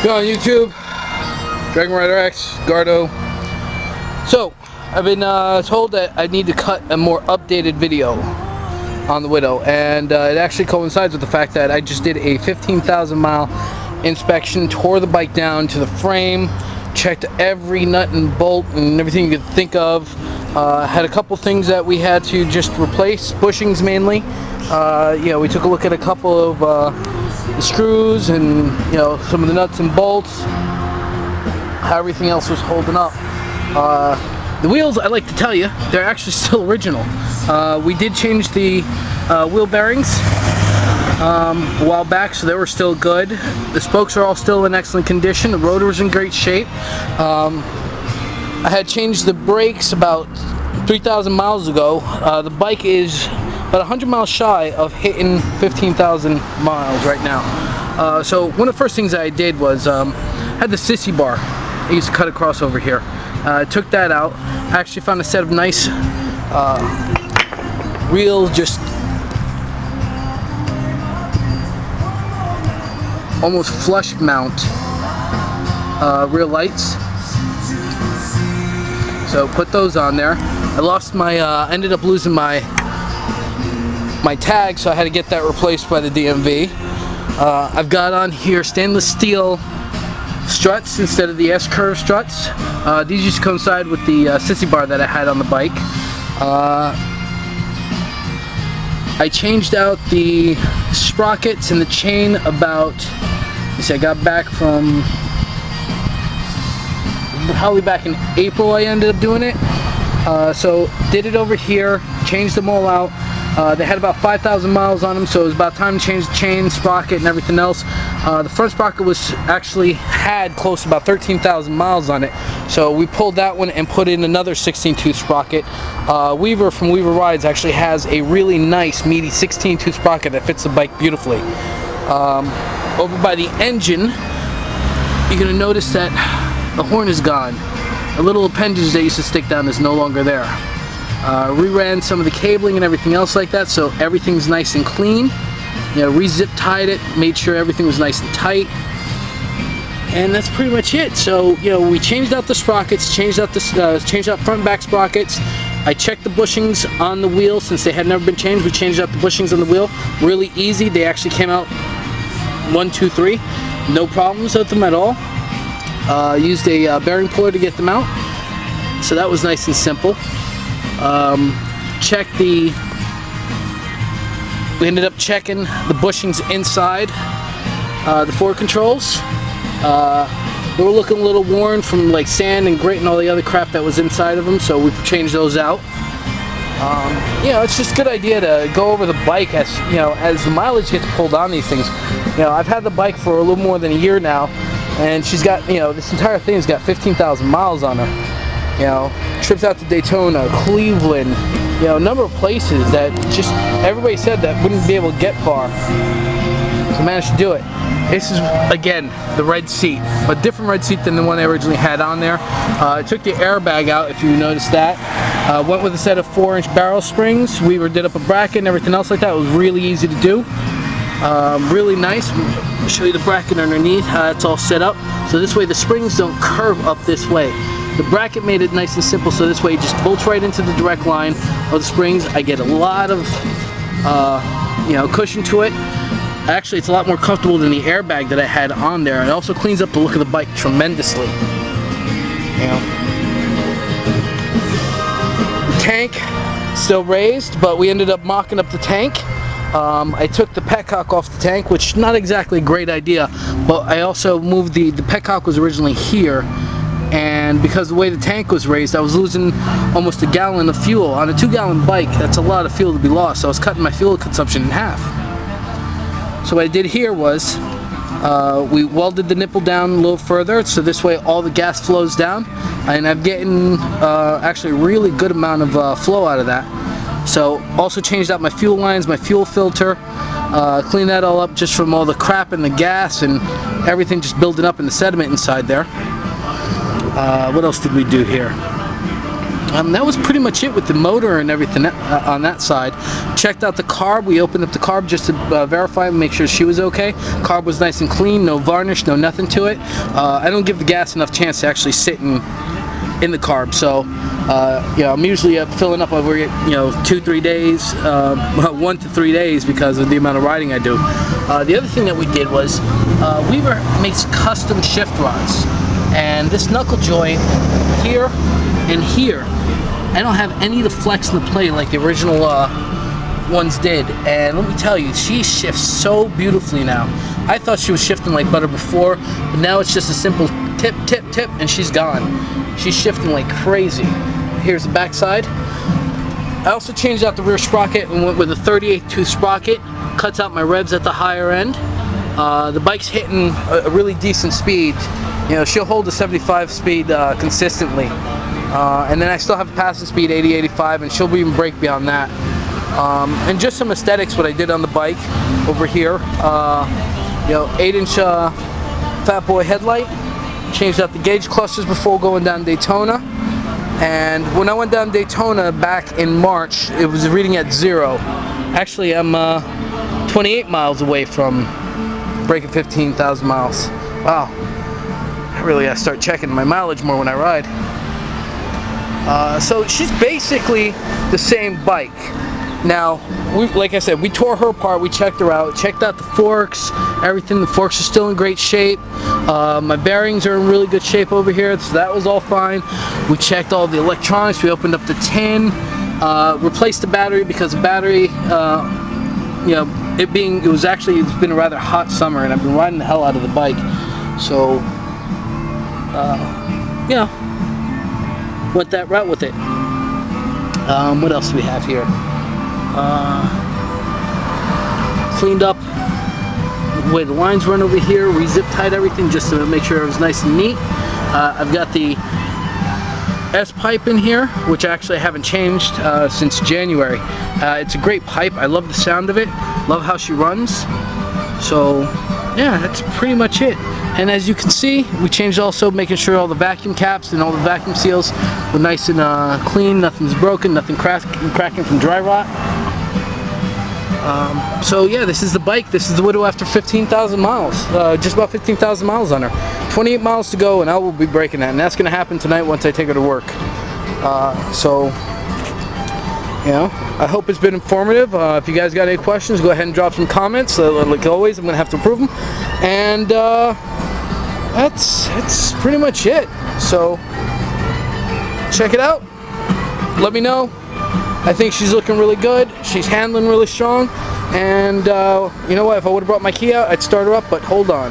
Go on YouTube, Dragon Rider X, Gardo. So, I've been told that I need to cut a more updated video on the Widow, and it actually coincides with the fact that I just did a 15,000 mile inspection, tore the bike down to the frame, checked every nut and bolt and everything you could think of. Had a couple things that we had to just replace, bushings mainly. We took a look at a couple of the screws and some of the nuts and bolts, how everything else was holding up. The wheels, I'd like to tell you, they're actually still original. We did change the wheel bearings a while back, so they were still good. The spokes are all still in excellent condition. The rotor's in great shape. I had changed the brakes about 3,000 miles ago. The bike is about 100 miles shy of hitting 15,000 miles right now. So one of the first things I did was had the sissy bar. I used to cut across over here. Took that out. I actually found a set of nice real, just almost flush mount rear lights. So put those on there. I lost my, ended up losing my tag, so I had to get that replaced by the DMV. I've got on here stainless steel struts instead of the S-curve struts. These used to coincide with the sissy bar that I had on the bike. I changed out the sprockets and the chain about, I got back from probably back in April. I ended up doing it. So did it over here, changed them all out. They had about 5,000 miles on them, so it was about time to change the chain, sprocket, and everything else. The front sprocket had close to about 13,000 miles on it, so we pulled that one and put in another 16-tooth sprocket. Weaver from Weaver Rides actually has a really nice meaty 16-tooth sprocket that fits the bike beautifully. Over by the engine, you're going to notice that the horn is gone. The little appendage that used to stick down is no longer there. Reran some of the cabling and everything else like that, so everything's nice and clean. Re-zip tied it, made sure everything was nice and tight, and that's pretty much it. So we changed out the sprockets, changed out front and back sprockets. I checked the bushings on the wheel since they had never been changed. We changed out the bushings on the wheel. Really easy. They actually came out 1, 2, 3. No problems with them at all. Used a bearing puller to get them out, so that was nice and simple. We ended up checking the bushings inside the forward controls. They were looking a little worn from like sand and grit and all the other crap that was inside of them, so we changed those out. It's just a good idea to go over the bike as the mileage gets pulled on these things. I've had the bike for a little more than a year now, and she's got, this entire thing's got 15,000 miles on her. Trips out to Daytona, Cleveland, a number of places that just everybody said that wouldn't be able to get far. So I managed to do it. This is, again, the red seat, a different red seat than the one I originally had on there. I took the airbag out, if you noticed that. Went with a set of 4-inch barrel springs. We did up a bracket and everything else like that. It was really easy to do. Really nice. I'll show you the bracket underneath, how it's all set up. So this way the springs don't curve up this way. The bracket made it nice and simple, so this way it just bolts right into the direct line of the springs. I get a lot of cushion to it. Actually, it's a lot more comfortable than the airbag that I had on there. It also cleans up the look of the bike tremendously. The tank still raised, but we ended up mocking up the tank. I took the petcock off the tank, which is not exactly a great idea, but I also moved the petcock was originally here, and because the way the tank was raised, I was losing almost a gallon of fuel. On a 2-gallon bike, that's a lot of fuel to be lost, so I was cutting my fuel consumption in half. So what I did here was we welded the nipple down a little further, so this way all the gas flows down, and I'm getting actually a really good amount of flow out of that. So also changed out my fuel lines, my fuel filter, cleaned that all up just from all the crap and the gas and everything just building up in the sediment inside there. What else did we do here? That was pretty much it with the motor and everything on that side. Checked out the carb. We opened up the carb just to verify and make sure she was okay. Carb was nice and clean, no varnish, no nothing to it. I don't give the gas enough chance to actually sit in the carb, so I'm usually filling up over 2-3 days, 1 to 3 days, because of the amount of riding I do. The other thing that we did was Weaver makes custom shift rods, and this knuckle joint here and here, I don't have any of the flex in the plate like the original ones did, and let me tell you, she shifts so beautifully now. I thought she was shifting like butter before, but now it's just a simple tip, tip, tip, and she's gone. She's shifting like crazy. Here's the back side. I also changed out the rear sprocket and went with a 38 tooth sprocket. Cuts out my revs at the higher end. The bike's hitting a really decent speed. She'll hold a 75 speed consistently. And then I still have passing speed 80-85, and she'll even brake beyond that. And just some aesthetics, what I did on the bike over here. 8-inch Fat Boy headlight. Changed out the gauge clusters before going down Daytona. And when I went down Daytona back in March, it was reading at 0. Actually, I'm 28 miles away from breaking 15,000 miles. Wow. I really gotta start checking my mileage more when I ride. So she's basically the same bike. Now, like I said, we tore her apart, we checked her out, checked out the forks, everything. The forks are still in great shape. My bearings are in really good shape over here, so that was all fine. We checked all the electronics, we opened up the tin, replaced the battery, because the battery, it's been a rather hot summer, and I've been riding the hell out of the bike. So, went that route with it. What else do we have here? Cleaned up the way the lines run over here. We zip tied everything just to make sure it was nice and neat. I've got the S-pipe in here, which actually I haven't changed since January. It's a great pipe. I love the sound of it. Love how she runs. So yeah, that's pretty much it. And as you can see, we changed also making sure all the vacuum caps and all the vacuum seals were nice and clean. Nothing's broken, nothing cracking from dry rot. So yeah, this is the bike. This is the Widow after 15,000 miles. Just about 15,000 miles on her. 28 miles to go, and I will be breaking that. And that's going to happen tonight once I take her to work. I hope it's been informative. If you guys got any questions, go ahead and drop some comments. Like always, I'm going to have to approve them. And that's pretty much it. So check it out. Let me know. I think she's looking really good. She's handling really strong. And you know what? If I would have brought my key out, I'd start her up, but hold on.